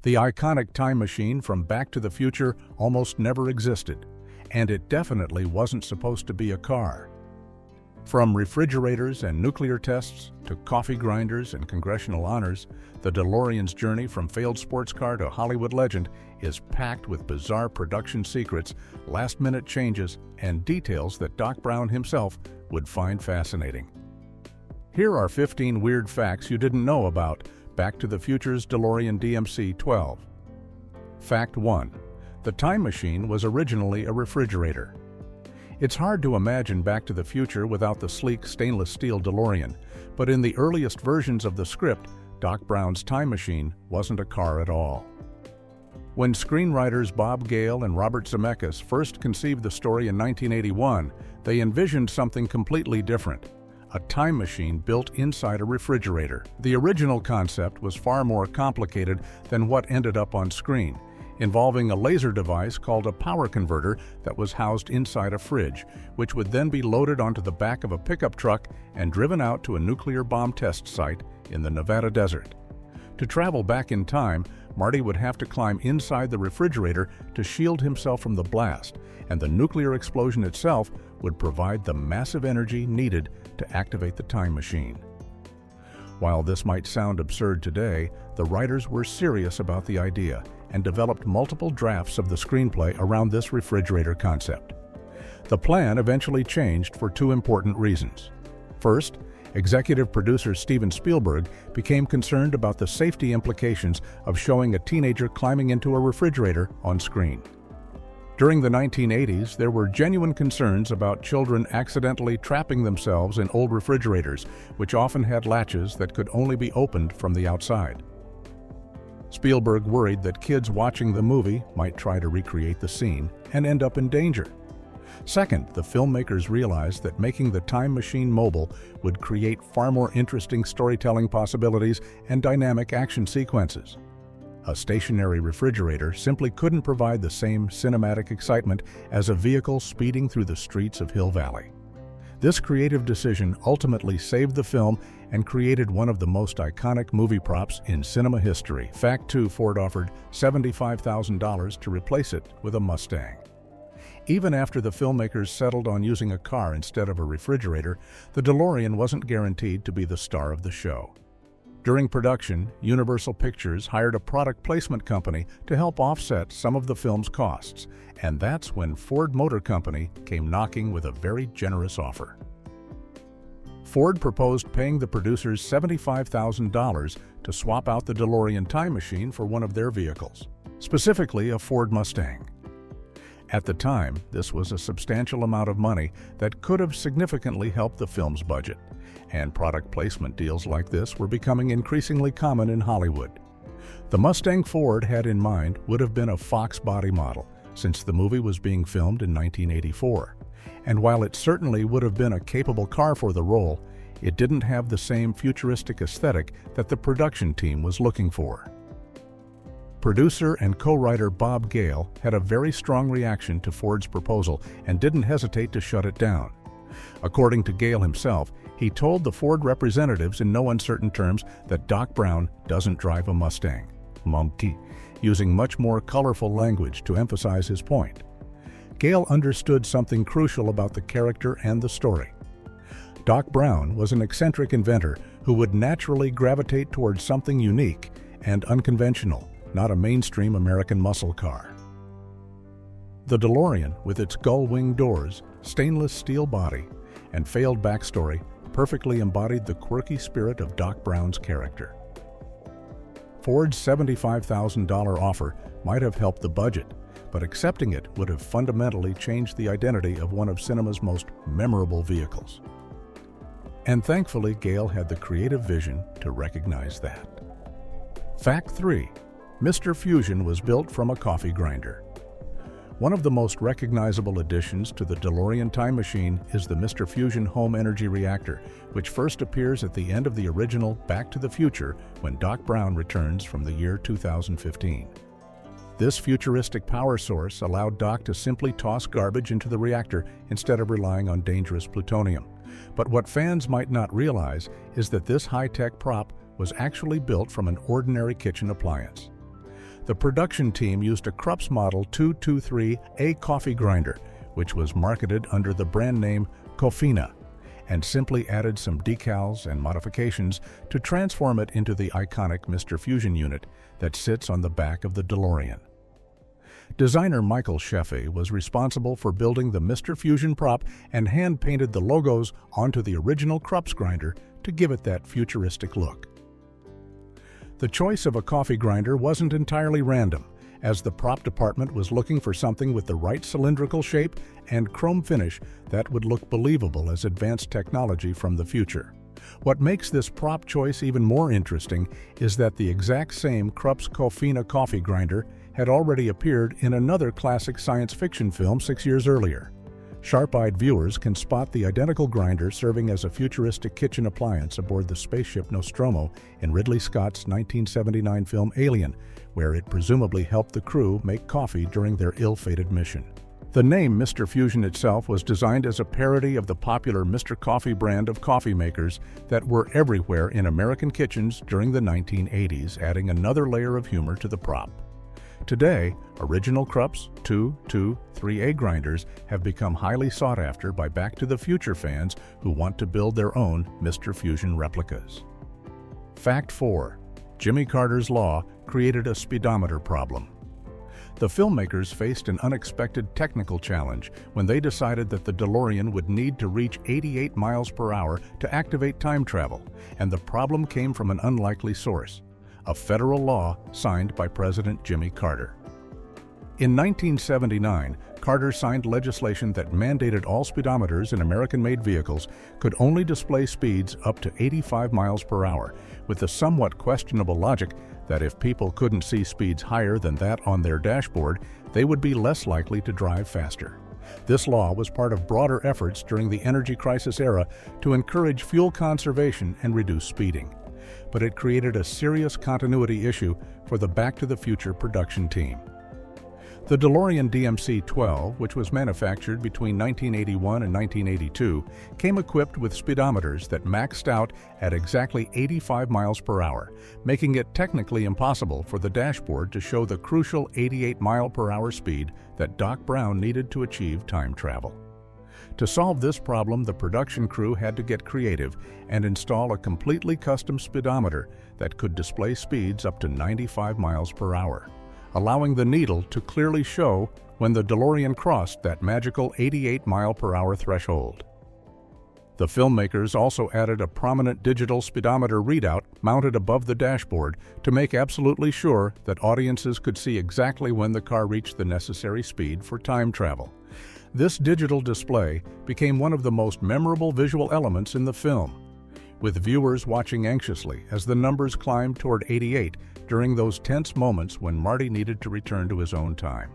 The iconic time machine from Back to the Future almost never existed, and it definitely wasn't supposed to be a car. From refrigerators and nuclear tests to coffee grinders and congressional honors, the DeLorean's journey from failed sports car to Hollywood legend is packed with bizarre production secrets, last-minute changes, and details that Doc Brown himself would find fascinating. Here are 15 weird facts you didn't know about Back to the Future's DeLorean DMC-12. Fact 1. The time machine was originally a refrigerator. It's hard to imagine Back to the Future without the sleek stainless steel DeLorean, but in the earliest versions of the script, Doc Brown's time machine wasn't a car at all. When screenwriters Bob Gale and Robert Zemeckis first conceived the story in 1981, they envisioned something completely different: a time machine built inside a refrigerator. The original concept was far more complicated than what ended up on screen, involving a laser device called a power converter that was housed inside a fridge, which would then be loaded onto the back of a pickup truck and driven out to a nuclear bomb test site in the Nevada desert. To travel back in time, Marty would have to climb inside the refrigerator to shield himself from the blast, and the nuclear explosion itself would provide the massive energy needed to activate the time machine. While this might sound absurd today, the writers were serious about the idea and developed multiple drafts of the screenplay around this refrigerator concept. The plan eventually changed for two important reasons. First, executive producer Steven Spielberg became concerned about the safety implications of showing a teenager climbing into a refrigerator on screen. During the 1980s, there were genuine concerns about children accidentally trapping themselves in old refrigerators, which often had latches that could only be opened from the outside. Spielberg worried that kids watching the movie might try to recreate the scene and end up in danger. Second, the filmmakers realized that making the time machine mobile would create far more interesting storytelling possibilities and dynamic action sequences. A stationary refrigerator simply couldn't provide the same cinematic excitement as a vehicle speeding through the streets of Hill Valley. This creative decision ultimately saved the film and created one of the most iconic movie props in cinema history. Fact 2. Ford offered $75,000 to replace it with a Mustang. Even after the filmmakers settled on using a car instead of a refrigerator, the DeLorean wasn't guaranteed to be the star of the show. During production, Universal Pictures hired a product placement company to help offset some of the film's costs, and that's when Ford Motor Company came knocking with a very generous offer. Ford proposed paying the producers $75,000 to swap out the DeLorean time machine for one of their vehicles, specifically a Ford Mustang. At the time, this was a substantial amount of money that could have significantly helped the film's budget, and product placement deals like this were becoming increasingly common in Hollywood. The Mustang Ford had in mind would have been a Fox body model, since the movie was being filmed in 1984. And while it certainly would have been a capable car for the role, it didn't have the same futuristic aesthetic that the production team was looking for. Producer and co-writer Bob Gale had a very strong reaction to Ford's proposal and didn't hesitate to shut it down. According to Gale himself, he told the Ford representatives in no uncertain terms that Doc Brown doesn't drive a Mustang, monkey, using much more colorful language to emphasize his point. Gale understood something crucial about the character and the story. Doc Brown was an eccentric inventor who would naturally gravitate towards something unique and unconventional, not a mainstream American muscle car. The DeLorean, with its gull-wing doors, stainless steel body, and failed backstory, perfectly embodied the quirky spirit of Doc Brown's character. Ford's $75,000 offer might have helped the budget, but accepting it would have fundamentally changed the identity of one of cinema's most memorable vehicles. And thankfully, Gale had the creative vision to recognize that. Fact 3. Mr. Fusion was built from a coffee grinder. One of the most recognizable additions to the DeLorean time machine is the Mr. Fusion home energy reactor, which first appears at the end of the original Back to the Future when Doc Brown returns from the year 2015. This futuristic power source allowed Doc to simply toss garbage into the reactor instead of relying on dangerous plutonium. But what fans might not realize is that this high-tech prop was actually built from an ordinary kitchen appliance. The production team used a Krups Model 223A coffee grinder, which was marketed under the brand name Cofina, and simply added some decals and modifications to transform it into the iconic Mr. Fusion unit that sits on the back of the DeLorean. Designer Michael Sheffey was responsible for building the Mr. Fusion prop and hand-painted the logos onto the original Krups grinder to give it that futuristic look. The choice of a coffee grinder wasn't entirely random, as the prop department was looking for something with the right cylindrical shape and chrome finish that would look believable as advanced technology from the future. What makes this prop choice even more interesting is that the exact same Krups Cofina coffee grinder had already appeared in another classic science fiction film 6 years earlier. Sharp-eyed viewers can spot the identical grinder serving as a futuristic kitchen appliance aboard the spaceship Nostromo in Ridley Scott's 1979 film Alien, where it presumably helped the crew make coffee during their ill-fated mission. The name Mr. Fusion itself was designed as a parody of the popular Mr. Coffee brand of coffee makers that were everywhere in American kitchens during the 1980s, adding another layer of humor to the prop. Today, original Krups 223A grinders have become highly sought after by Back to the Future fans who want to build their own Mr. Fusion replicas. Fact 4. Jimmy Carter's law created a speedometer problem. The filmmakers faced an unexpected technical challenge when they decided that the DeLorean would need to reach 88 miles per hour to activate time travel, and the problem came from an unlikely source: a federal law signed by President Jimmy Carter. In 1979, Carter signed legislation that mandated all speedometers in American-made vehicles could only display speeds up to 85 miles per hour, with the somewhat questionable logic that if people couldn't see speeds higher than that on their dashboard, they would be less likely to drive faster. This law was part of broader efforts during the energy crisis era to encourage fuel conservation and reduce speeding. But it created a serious continuity issue for the Back to the Future production team. The DeLorean DMC-12, which was manufactured between 1981 and 1982, came equipped with speedometers that maxed out at exactly 85 miles per hour, making it technically impossible for the dashboard to show the crucial 88 mile per hour speed that Doc Brown needed to achieve time travel. To solve this problem, the production crew had to get creative and install a completely custom speedometer that could display speeds up to 95 miles per hour, allowing the needle to clearly show when the DeLorean crossed that magical 88 mile per hour threshold. The filmmakers also added a prominent digital speedometer readout mounted above the dashboard to make absolutely sure that audiences could see exactly when the car reached the necessary speed for time travel. This digital display became one of the most memorable visual elements in the film, with viewers watching anxiously as the numbers climbed toward 88 during those tense moments when Marty needed to return to his own time.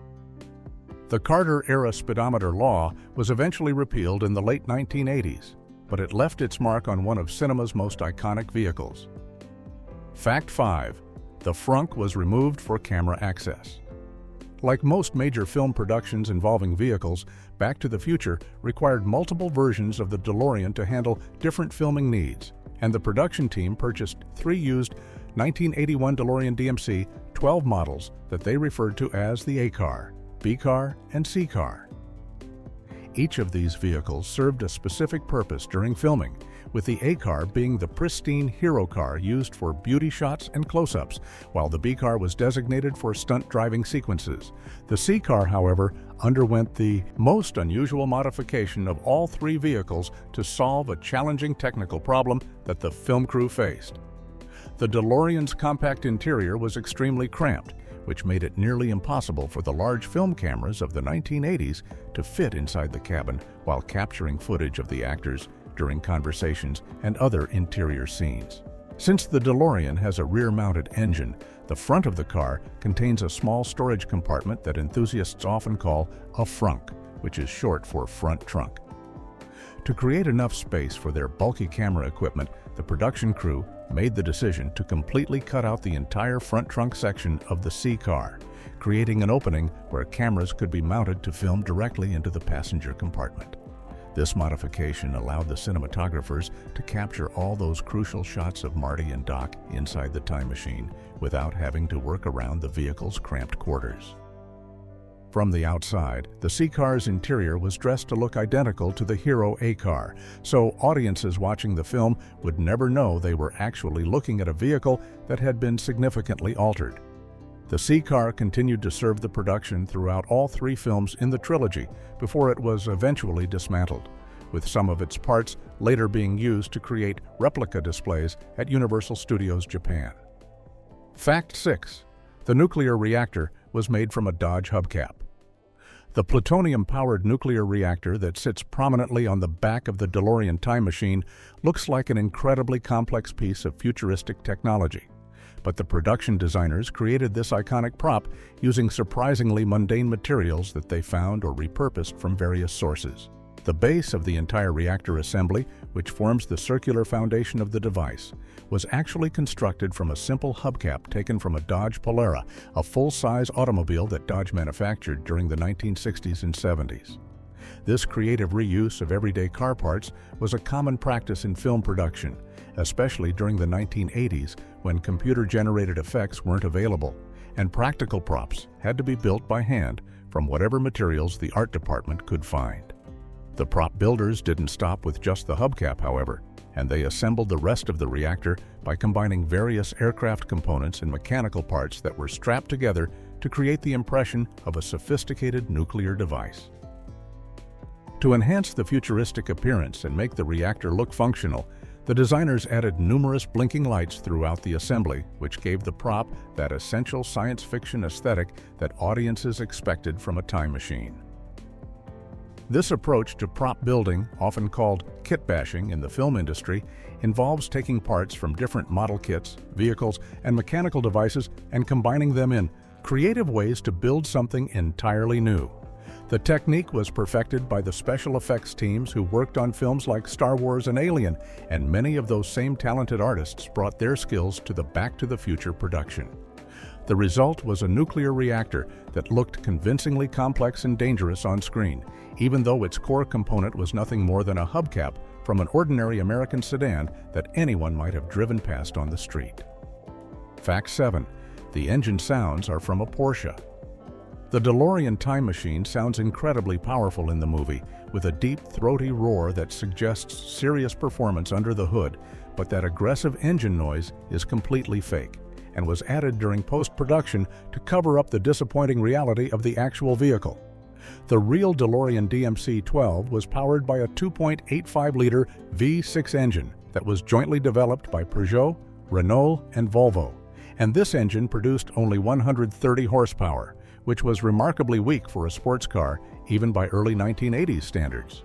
The Carter-era speedometer law was eventually repealed in the late 1980s, but it left its mark on one of cinema's most iconic vehicles. Fact 5. The frunk was removed for camera access. Like most major film productions involving vehicles, Back to the Future required multiple versions of the DeLorean to handle different filming needs, and the production team purchased 3 used 1981 DeLorean DMC-12 models that they referred to as the A car, B car, and C car. Each of these vehicles served a specific purpose during filming, with the A car being the pristine hero car used for beauty shots and close-ups, while the B car was designated for stunt driving sequences. The C car, however, underwent the most unusual modification of all 3 vehicles to solve a challenging technical problem that the film crew faced. The DeLorean's compact interior was extremely cramped, which made it nearly impossible for the large film cameras of the 1980s to fit inside the cabin while capturing footage of the actors during conversations and other interior scenes. Since the DeLorean has a rear-mounted engine, the front of the car contains a small storage compartment that enthusiasts often call a frunk, which is short for front trunk. To create enough space for their bulky camera equipment, the production crew made the decision to completely cut out the entire front trunk section of the C car, creating an opening where cameras could be mounted to film directly into the passenger compartment. This modification allowed the cinematographers to capture all those crucial shots of Marty and Doc inside the time machine without having to work around the vehicle's cramped quarters. From the outside, the C-Car's interior was dressed to look identical to the Hero A-Car, so audiences watching the film would never know they were actually looking at a vehicle that had been significantly altered. The C-Car continued to serve the production throughout all 3 films in the trilogy before it was eventually dismantled, with some of its parts later being used to create replica displays at Universal Studios Japan. Fact 6. The nuclear reactor was made from a Dodge hubcap. The plutonium-powered nuclear reactor that sits prominently on the back of the DeLorean time machine looks like an incredibly complex piece of futuristic technology. But the production designers created this iconic prop using surprisingly mundane materials that they found or repurposed from various sources. The base of the entire reactor assembly, which forms the circular foundation of the device, was actually constructed from a simple hubcap taken from a Dodge Polara, a full-size automobile that Dodge manufactured during the 1960s and 70s. This creative reuse of everyday car parts was a common practice in film production, especially during the 1980s when computer-generated effects weren't available, and practical props had to be built by hand from whatever materials the art department could find. The prop builders didn't stop with just the hubcap, however, and they assembled the rest of the reactor by combining various aircraft components and mechanical parts that were strapped together to create the impression of a sophisticated nuclear device. To enhance the futuristic appearance and make the reactor look functional, the designers added numerous blinking lights throughout the assembly, which gave the prop that essential science fiction aesthetic that audiences expected from a time machine. This approach to prop building, often called kit bashing in the film industry, involves taking parts from different model kits, vehicles, and mechanical devices and combining them in creative ways to build something entirely new. The technique was perfected by the special effects teams who worked on films like Star Wars and Alien, and many of those same talented artists brought their skills to the Back to the Future production. The result was a nuclear reactor that looked convincingly complex and dangerous on screen, even though its core component was nothing more than a hubcap from an ordinary American sedan that anyone might have driven past on the street. Fact 7. The engine sounds are from a Porsche. The DeLorean time machine sounds incredibly powerful in the movie, with a deep, throaty roar that suggests serious performance under the hood, but that aggressive engine noise is completely fake and was added during post-production to cover up the disappointing reality of the actual vehicle. The real DeLorean DMC-12 was powered by a 2.85-liter V6 engine that was jointly developed by Peugeot, Renault, and Volvo, and this engine produced only 130 horsepower, which was remarkably weak for a sports car even by early 1980s standards.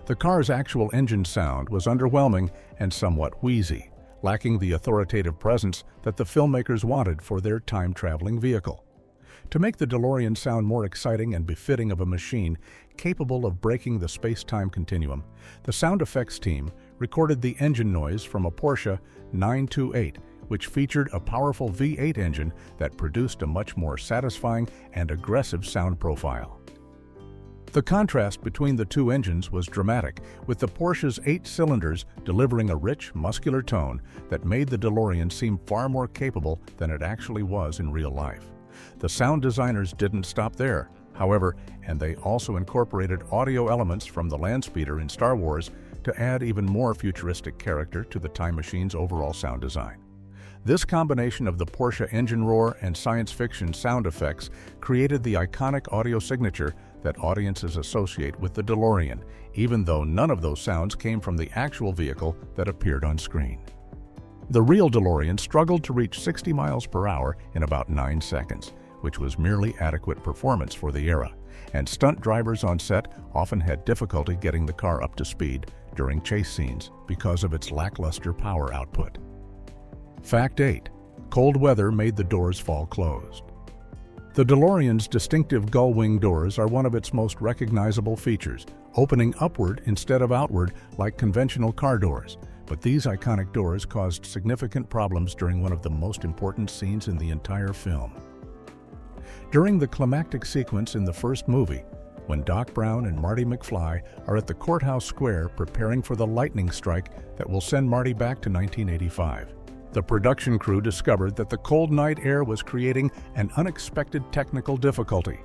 The car's actual engine sound was underwhelming and somewhat wheezy, lacking the authoritative presence that the filmmakers wanted for their time-traveling vehicle. To make the DeLorean sound more exciting and befitting of a machine capable of breaking the space-time continuum, the sound effects team recorded the engine noise from a Porsche 928, which featured a powerful V8 engine that produced a much more satisfying and aggressive sound profile. The contrast between the two engines was dramatic, with the Porsche's 8 cylinders delivering a rich, muscular tone that made the DeLorean seem far more capable than it actually was in real life. The sound designers didn't stop there, however, and they also incorporated audio elements from the Landspeeder in Star Wars to add even more futuristic character to the time machine's overall sound design. This combination of the Porsche engine roar and science fiction sound effects created the iconic audio signature that audiences associate with the DeLorean, even though none of those sounds came from the actual vehicle that appeared on screen. The real DeLorean struggled to reach 60 miles per hour in about 9 seconds, which was merely adequate performance for the era, and stunt drivers on set often had difficulty getting the car up to speed during chase scenes because of its lackluster power output. Fact 8. Cold weather made the doors fall closed. The DeLorean's distinctive gull-wing doors are one of its most recognizable features, opening upward instead of outward like conventional car doors. But these iconic doors caused significant problems during one of the most important scenes in the entire film. During the climactic sequence in the first movie, when Doc Brown and Marty McFly are at the courthouse square preparing for the lightning strike that will send Marty back to 1985. The production crew discovered that the cold night air was creating an unexpected technical difficulty.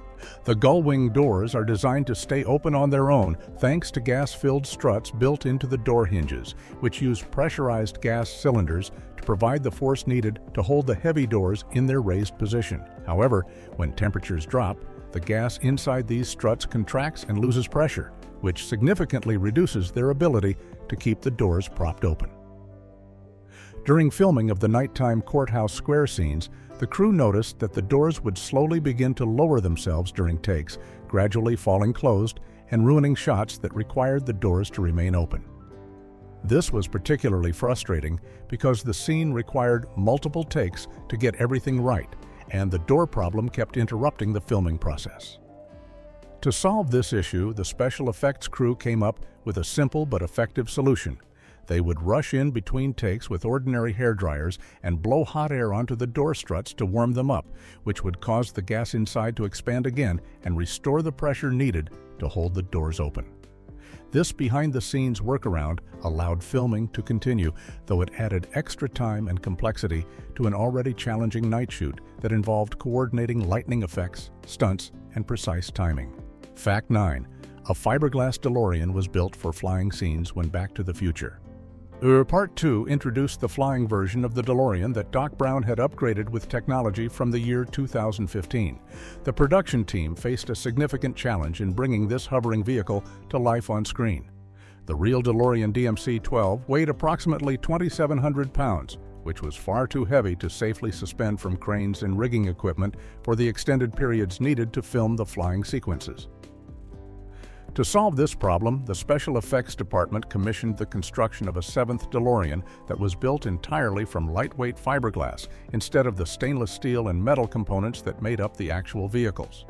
The gull-wing doors are designed to stay open on their own thanks to gas-filled struts built into the door hinges, which use pressurized gas cylinders to provide the force needed to hold the heavy doors in their raised position. However, when temperatures drop, the gas inside these struts contracts and loses pressure, which significantly reduces their ability to keep the doors propped open. During filming of the nighttime courthouse square scenes, the crew noticed that the doors would slowly begin to lower themselves during takes, gradually falling closed and ruining shots that required the doors to remain open. This was particularly frustrating because the scene required multiple takes to get everything right, and the door problem kept interrupting the filming process. To solve this issue, the special effects crew came up with a simple but effective solution. They would rush in between takes with ordinary hair dryers and blow hot air onto the door struts to warm them up, which would cause the gas inside to expand again and restore the pressure needed to hold the doors open. This behind-the-scenes workaround allowed filming to continue, though it added extra time and complexity to an already challenging night shoot that involved coordinating lightning effects, stunts, and precise timing. Fact 9. A fiberglass DeLorean was built for flying scenes when Back to the Future. Part 2 introduced the flying version of the DeLorean that Doc Brown had upgraded with technology from the year 2015. The production team faced a significant challenge in bringing this hovering vehicle to life on screen. The real DeLorean DMC-12 weighed approximately 2,700 pounds, which was far too heavy to safely suspend from cranes and rigging equipment for the extended periods needed to film the flying sequences. To solve this problem, the special effects department commissioned the construction of a seventh DeLorean that was built entirely from lightweight fiberglass instead of the stainless steel and metal components that made up the actual vehicles.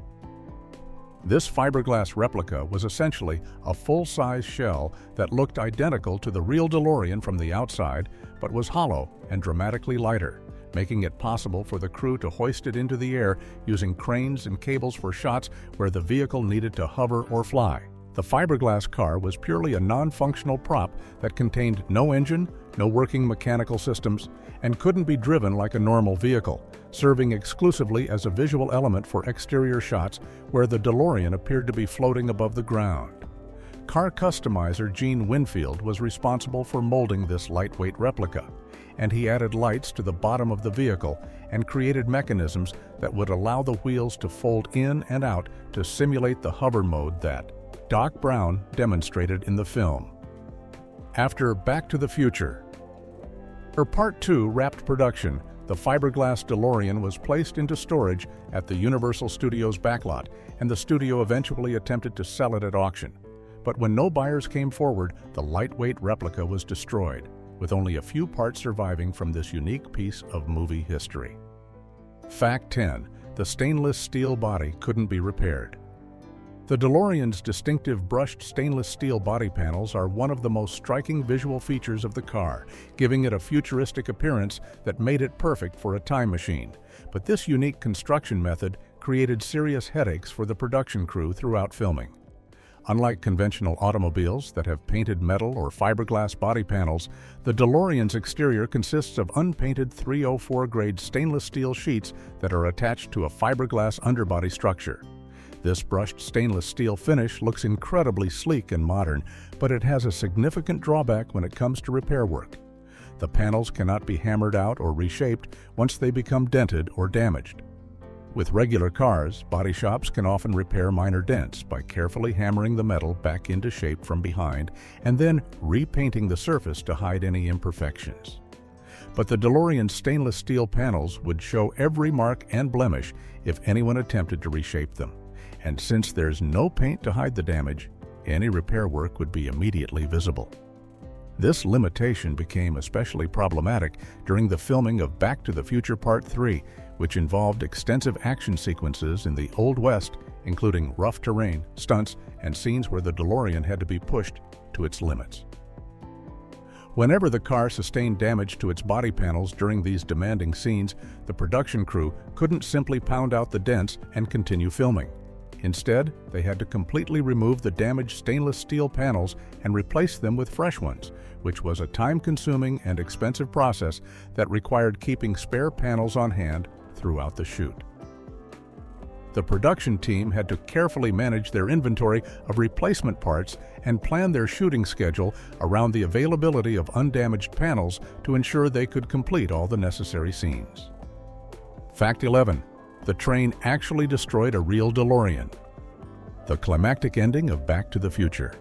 This fiberglass replica was essentially a full-size shell that looked identical to the real DeLorean from the outside, but was hollow and dramatically lighter, making it possible for the crew to hoist it into the air using cranes and cables for shots where the vehicle needed to hover or fly. The fiberglass car was purely a non-functional prop that contained no engine, no working mechanical systems, and couldn't be driven like a normal vehicle, serving exclusively as a visual element for exterior shots where the DeLorean appeared to be floating above the ground. Car customizer Gene Winfield was responsible for molding this lightweight replica, and he added lights to the bottom of the vehicle and created mechanisms that would allow the wheels to fold in and out to simulate the hover mode that Doc Brown demonstrated in the film. After Back to the Future, Part 2 wrapped production, the fiberglass DeLorean was placed into storage at the Universal Studios backlot, and the studio eventually attempted to sell it at auction. But when no buyers came forward, the lightweight replica was destroyed, with only a few parts surviving from this unique piece of movie history. Fact 10. The stainless steel body couldn't be repaired. The DeLorean's distinctive brushed stainless steel body panels are one of the most striking visual features of the car, giving it a futuristic appearance that made it perfect for a time machine. But this unique construction method created serious headaches for the production crew throughout filming. Unlike conventional automobiles that have painted metal or fiberglass body panels, the DeLorean's exterior consists of unpainted 304-grade stainless steel sheets that are attached to a fiberglass underbody structure. This brushed stainless steel finish looks incredibly sleek and modern, but it has a significant drawback when it comes to repair work. The panels cannot be hammered out or reshaped once they become dented or damaged. With regular cars, body shops can often repair minor dents by carefully hammering the metal back into shape from behind and then repainting the surface to hide any imperfections. But the DeLorean's stainless steel panels would show every mark and blemish if anyone attempted to reshape them. And since there's no paint to hide the damage, any repair work would be immediately visible. This limitation became especially problematic during the filming of Back to the Future Part 3, which involved extensive action sequences in the Old West, including rough terrain, stunts, and scenes where the DeLorean had to be pushed to its limits. Whenever the car sustained damage to its body panels during these demanding scenes, the production crew couldn't simply pound out the dents and continue filming. Instead, they had to completely remove the damaged stainless steel panels and replace them with fresh ones, which was a time-consuming and expensive process that required keeping spare panels on hand throughout the shoot. The production team had to carefully manage their inventory of replacement parts and plan their shooting schedule around the availability of undamaged panels to ensure they could complete all the necessary scenes. Fact 11. The train actually destroyed a real DeLorean. The climactic ending of Back to the Future.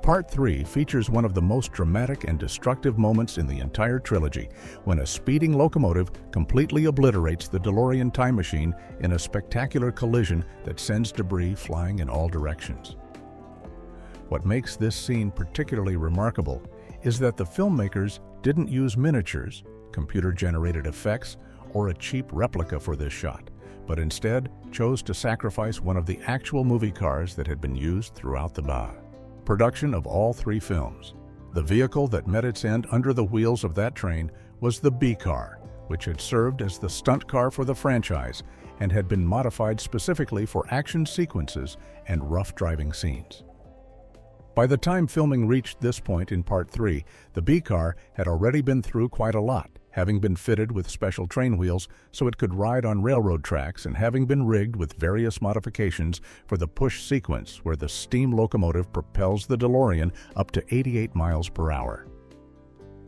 Part 3 features one of the most dramatic and destructive moments in the entire trilogy, when a speeding locomotive completely obliterates the DeLorean time machine in a spectacular collision that sends debris flying in all directions. What makes this scene particularly remarkable is that the filmmakers didn't use miniatures, computer-generated effects, or a cheap replica for this shot, but instead chose to sacrifice one of the actual movie cars that had been used throughout the production of all 3 films. The vehicle that met its end under the wheels of that train was the B-car, which had served as the stunt car for the franchise and had been modified specifically for action sequences and rough driving scenes. By the time filming reached this point in Part 3, the B-car had already been through quite a lot, having been fitted with special train wheels so it could ride on railroad tracks and having been rigged with various modifications for the push sequence where the steam locomotive propels the DeLorean up to 88 miles per hour.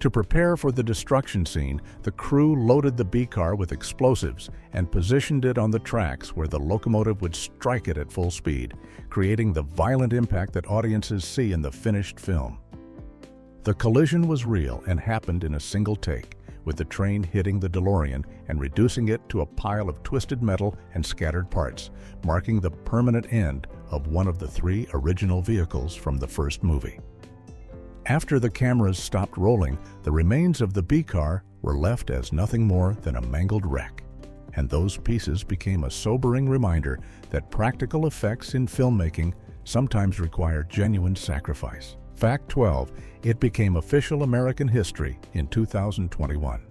To prepare for the destruction scene, the crew loaded the B-car with explosives and positioned it on the tracks where the locomotive would strike it at full speed, creating the violent impact that audiences see in the finished film. The collision was real and happened in a single take, with the train hitting the DeLorean and reducing it to a pile of twisted metal and scattered parts, marking the permanent end of one of the 3 original vehicles from the first movie. After the cameras stopped rolling, the remains of the B-car were left as nothing more than a mangled wreck, and those pieces became a sobering reminder that practical effects in filmmaking sometimes require genuine sacrifice. Fact 12. It became official American history in 2021.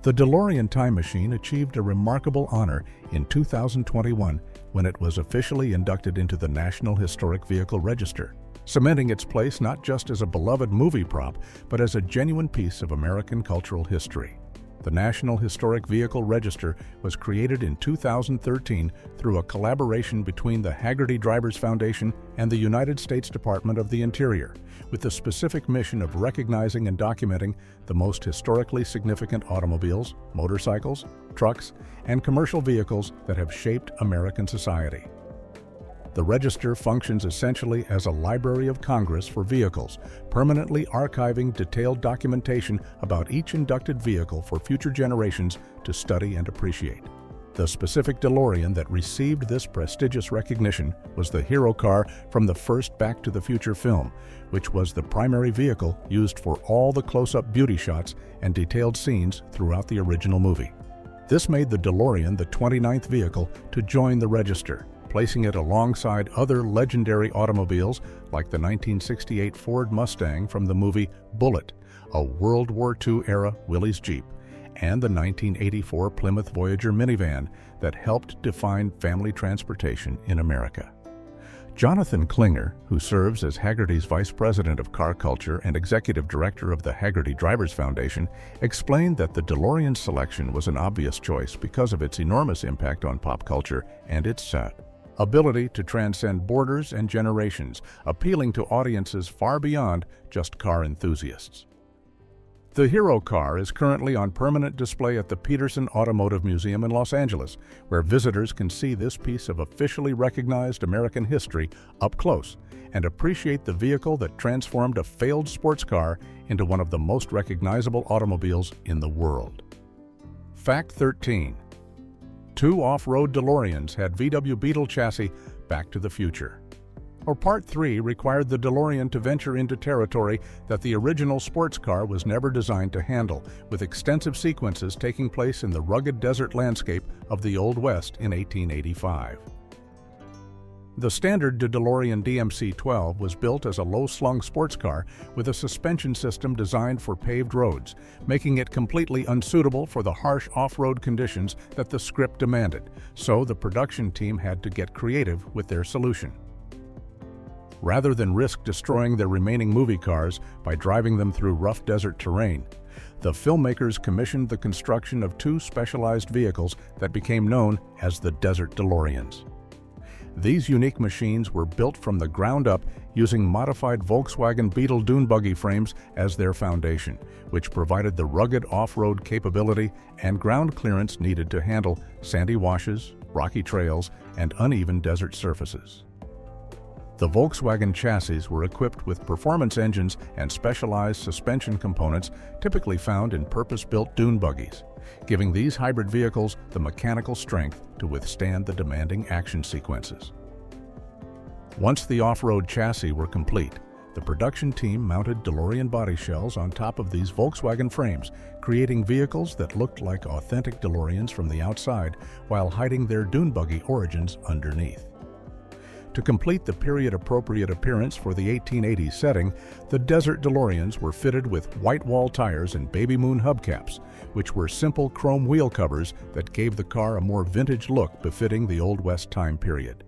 The DeLorean time machine achieved a remarkable honor in 2021 when it was officially inducted into the National Historic Vehicle Register, cementing its place not just as a beloved movie prop, but as a genuine piece of American cultural history. The National Historic Vehicle Register was created in 2013 through a collaboration between the Hagerty Drivers Foundation and the United States Department of the Interior, with the specific mission of recognizing and documenting the most historically significant automobiles, motorcycles, trucks, and commercial vehicles that have shaped American society. The register functions essentially as a Library of Congress for vehicles, permanently archiving detailed documentation about each inducted vehicle for future generations to study and appreciate. The specific DeLorean that received this prestigious recognition was the hero car from the first Back to the Future film, which was the primary vehicle used for all the close-up beauty shots and detailed scenes throughout the original movie. This made the DeLorean the 29th vehicle to join the register, placing it alongside other legendary automobiles like the 1968 Ford Mustang from the movie Bullitt, a World War II-era Willys Jeep, and the 1984 Plymouth Voyager minivan that helped define family transportation in America. Jonathan Klinger, who serves as Hagerty's Vice President of Car Culture and Executive Director of the Hagerty Drivers Foundation, explained that the DeLorean selection was an obvious choice because of its enormous impact on pop culture and its ability to transcend borders and generations, appealing to audiences far beyond just car enthusiasts. The hero car is currently on permanent display at the Peterson Automotive Museum in Los Angeles, where visitors can see this piece of officially recognized American history up close and appreciate the vehicle that transformed a failed sports car into one of the most recognizable automobiles in the world. Fact 13. 2 off-road DeLoreans had VW Beetle chassis Back to the Future. Part 3 required the DeLorean to venture into territory that the original sports car was never designed to handle, with extensive sequences taking place in the rugged desert landscape of the Old West in 1885. The standard DeLorean DMC-12 was built as a low-slung sports car with a suspension system designed for paved roads, making it completely unsuitable for the harsh off-road conditions that the script demanded, so the production team had to get creative with their solution. Rather than risk destroying their remaining movie cars by driving them through rough desert terrain, the filmmakers commissioned the construction of two specialized vehicles that became known as the Desert DeLoreans. These unique machines were built from the ground up using modified Volkswagen Beetle dune buggy frames as their foundation, which provided the rugged off-road capability and ground clearance needed to handle sandy washes, rocky trails, and uneven desert surfaces. The Volkswagen chassis were equipped with performance engines and specialized suspension components typically found in purpose-built dune buggies, giving these hybrid vehicles the mechanical strength to withstand the demanding action sequences. Once the off-road chassis were complete, the production team mounted DeLorean body shells on top of these Volkswagen frames, creating vehicles that looked like authentic DeLoreans from the outside while hiding their dune buggy origins underneath. To complete the period-appropriate appearance for the 1880s setting, the Desert DeLoreans were fitted with white wall tires and baby moon hubcaps, which were simple chrome wheel covers that gave the car a more vintage look befitting the Old West time period.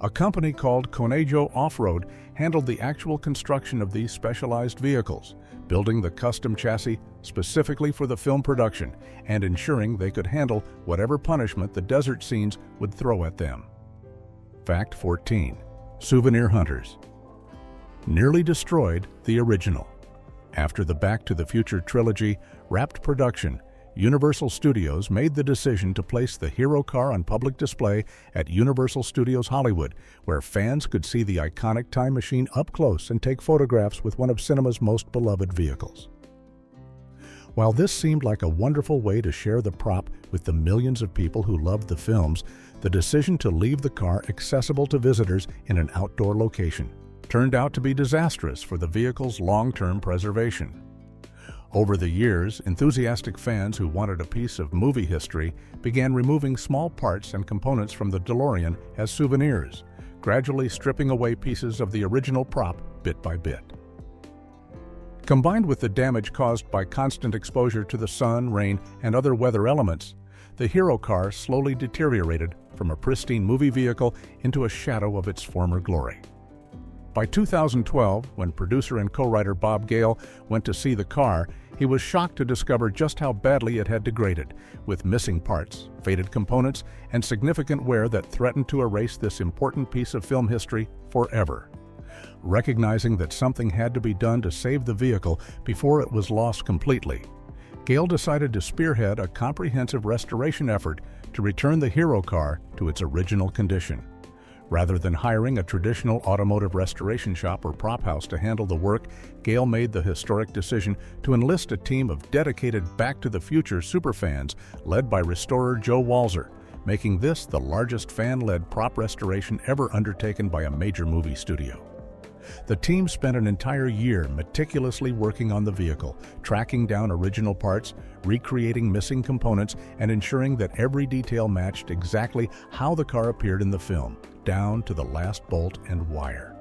A company called Congressional Off-Road handled the actual construction of these specialized vehicles, building the custom chassis specifically for the film production and ensuring they could handle whatever punishment the desert scenes would throw at them. Fact 14. Souvenir hunters. Nearly destroyed the original. After the Back to the Future trilogy wrapped production, Universal Studios made the decision to place the hero car on public display at Universal Studios Hollywood, where fans could see the iconic time machine up close and take photographs with one of cinema's most beloved vehicles. While this seemed like a wonderful way to share the prop with the millions of people who loved the films, the decision to leave the car accessible to visitors in an outdoor location turned out to be disastrous for the vehicle's long-term preservation. Over the years, enthusiastic fans who wanted a piece of movie history began removing small parts and components from the DeLorean as souvenirs, gradually stripping away pieces of the original prop bit by bit. Combined with the damage caused by constant exposure to the sun, rain, and other weather elements, the hero car slowly deteriorated from a pristine movie vehicle into a shadow of its former glory. By 2012, when producer and co-writer Bob Gale went to see the car, he was shocked to discover just how badly it had degraded, with missing parts, faded components, and significant wear that threatened to erase this important piece of film history forever. Recognizing that something had to be done to save the vehicle before it was lost completely, Gale decided to spearhead a comprehensive restoration effort to return the hero car to its original condition. Rather than hiring a traditional automotive restoration shop or prop house to handle the work, Gale made the historic decision to enlist a team of dedicated Back to the Future superfans led by restorer Joe Walzer, making this the largest fan-led prop restoration ever undertaken by a major movie studio. The team spent an entire year meticulously working on the vehicle, tracking down original parts, recreating missing components, and ensuring that every detail matched exactly how the car appeared in the film, down to the last bolt and wire.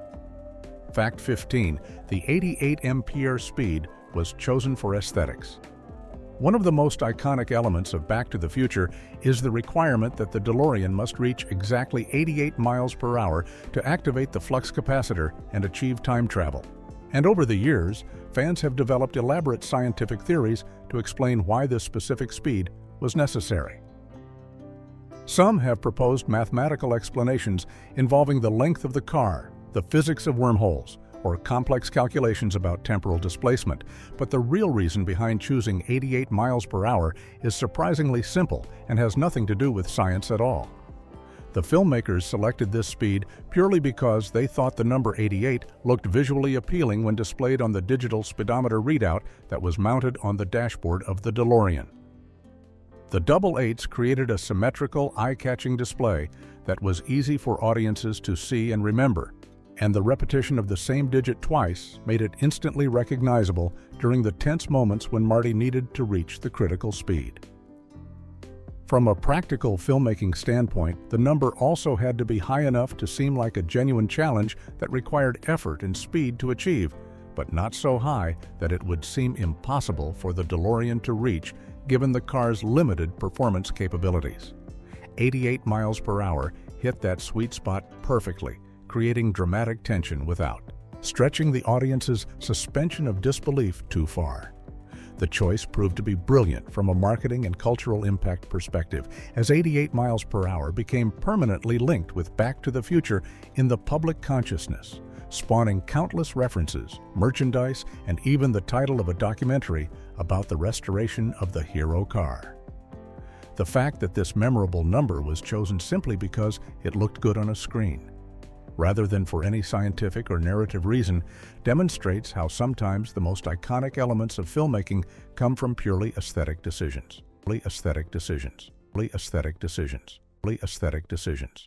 Fact 15. The 88 mph speed was chosen for aesthetics. One of the most iconic elements of Back to the Future is the requirement that the DeLorean must reach exactly 88 miles per hour to activate the flux capacitor and achieve time travel. And over the years, fans have developed elaborate scientific theories to explain why this specific speed was necessary. Some have proposed mathematical explanations involving the length of the car, the physics of wormholes, or complex calculations about temporal displacement, but the real reason behind choosing 88 miles per hour is surprisingly simple and has nothing to do with science at all. The filmmakers selected this speed purely because they thought the number 88 looked visually appealing when displayed on the digital speedometer readout that was mounted on the dashboard of the DeLorean. The double eights created a symmetrical, eye-catching display that was easy for audiences to see and remember, and the repetition of the same digit twice made it instantly recognizable during the tense moments when Marty needed to reach the critical speed. From a practical filmmaking standpoint, the number also had to be high enough to seem like a genuine challenge that required effort and speed to achieve, but not so high that it would seem impossible for the DeLorean to reach given the car's limited performance capabilities. 88 miles per hour hit that sweet spot perfectly, creating dramatic tension without stretching the audience's suspension of disbelief too far. The choice proved to be brilliant from a marketing and cultural impact perspective, as 88 miles per hour became permanently linked with Back to the Future in the public consciousness, spawning countless references, merchandise, and even the title of a documentary about the restoration of the hero car. The fact that this memorable number was chosen simply because it looked good on a screen, rather than for any scientific or narrative reason, demonstrates how sometimes the most iconic elements of filmmaking come from purely aesthetic decisions.